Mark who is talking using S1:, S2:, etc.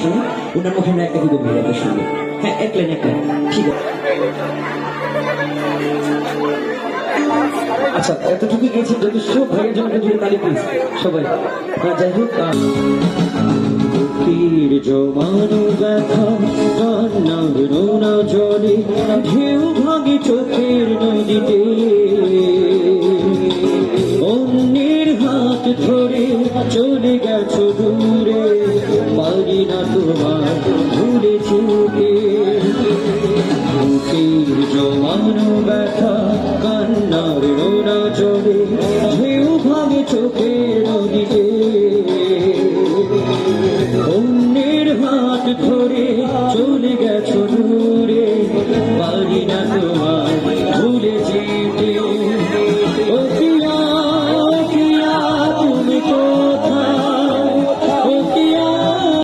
S1: শুনি, ওনার মুখে না একটা গভীরতা শুনি। হ্যাঁ, এক লাইন ঠিক আছে। আচ্ছা, এতটুকু গেছি যথেষ্ট। ভাইয়ের জন্য জুড়ে তালি প্লিজ সবাই। যাই হোক, তীর জমানো ব্যথা কান্নার নোনা জলে ঢেউ ভাঙে চোখের নদীতে, অন্যের হাত ধরে চলে গেছো দূরে, পারি না তোমার ভুলে যেতে। বুকের জমানো ব্যথা